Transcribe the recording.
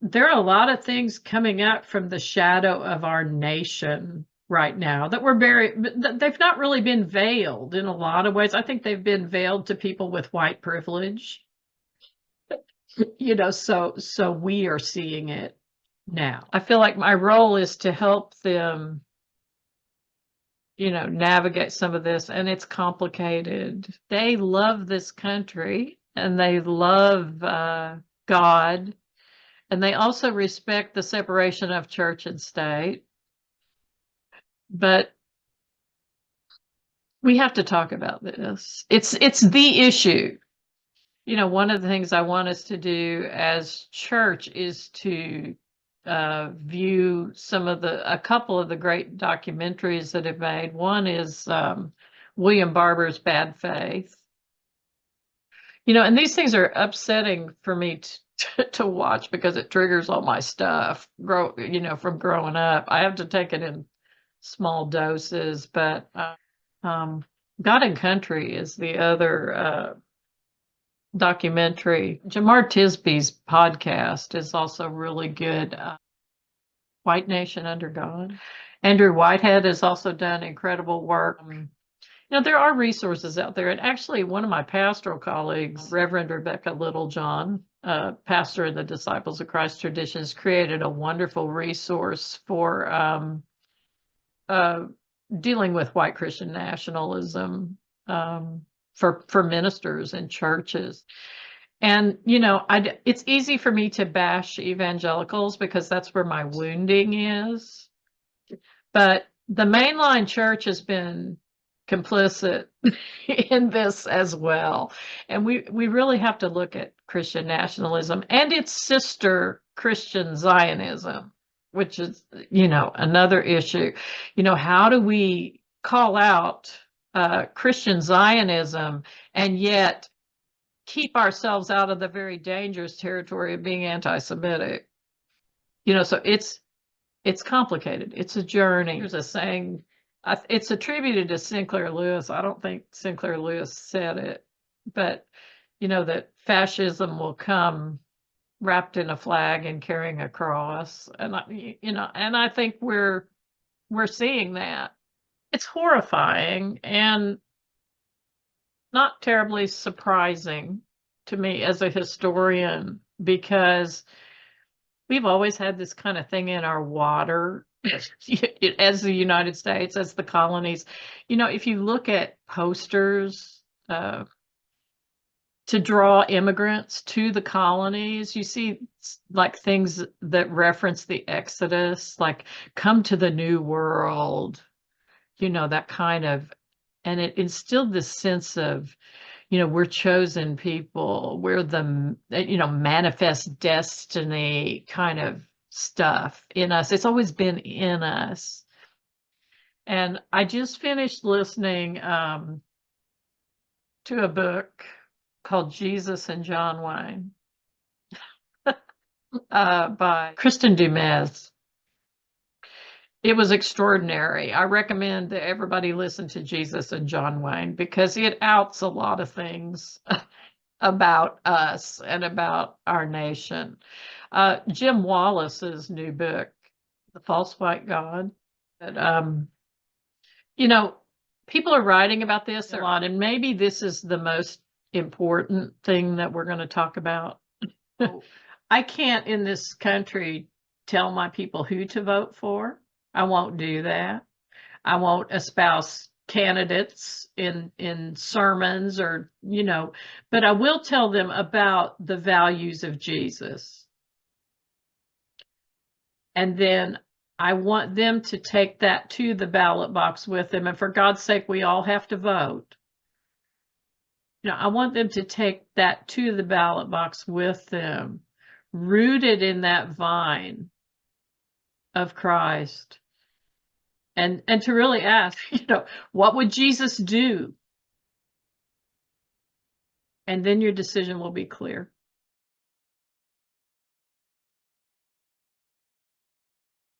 there are a lot of things coming up from the shadow of our nation right now that were they've not really been veiled in a lot of ways. I think they've been veiled to people with white privilege. So we are seeing it now. I feel like my role is to help them, navigate some of this, and it's complicated. They love this country and they love God, and they also respect the separation of church and state. But we have to talk about this. It's the issue. One of the things I want us to do as church is to view a couple of the great documentaries that have made. One is William Barber's Bad Faith. And these things are upsetting for me to watch because it triggers all my stuff from growing up. I have to take it in small doses, but God and Country is the other documentary. Jamar Tisby's podcast is also really good. White Nation Under God. Andrew Whitehead has also done incredible work. There are resources out there. And actually, one of my pastoral colleagues, Reverend Rebecca Littlejohn, pastor of the Disciples of Christ traditions, created a wonderful resource for dealing with white Christian nationalism for ministers and churches. And, it's easy for me to bash evangelicals because that's where my wounding is. But the mainline church has been complicit in this as well. And we really have to look at Christian nationalism and its sister Christian Zionism, which is, another issue. How do we call out Christian Zionism and yet keep ourselves out of the very dangerous territory of being anti-Semitic? So it's complicated. It's a journey. There's a saying, it's attributed to Sinclair Lewis. I don't think Sinclair Lewis said it, but that fascism will come wrapped in a flag and carrying a cross, and I think we're seeing that. It's horrifying and not terribly surprising to me as a historian, because we've always had this kind of thing in our water as the United States, as the colonies. If you look at posters to draw immigrants to the colonies, you see like things that reference the Exodus, like come to the New World, that kind of, and it instilled this sense of, we're chosen people, we're the, manifest destiny kind of stuff in us. It's always been in us. And I just finished listening to a book called Jesus and John Wayne by Kristen Dumas. It was extraordinary. I recommend that everybody listen to Jesus and John Wayne because it outs a lot of things about us and about our nation. Jim Wallace's new book, The False White God, that, people are writing about this a lot, and maybe this is the most important thing that we're going to talk about. I can't in this country tell my people who to vote for. I won't do that. I won't espouse candidates in sermons or, but I will tell them about the values of Jesus. And then I want them to take that to the ballot box with them. And for God's sake, we all have to vote. I want them to take that to the ballot box with them, rooted in that vine of Christ. And to really ask, what would Jesus do? And then your decision will be clear.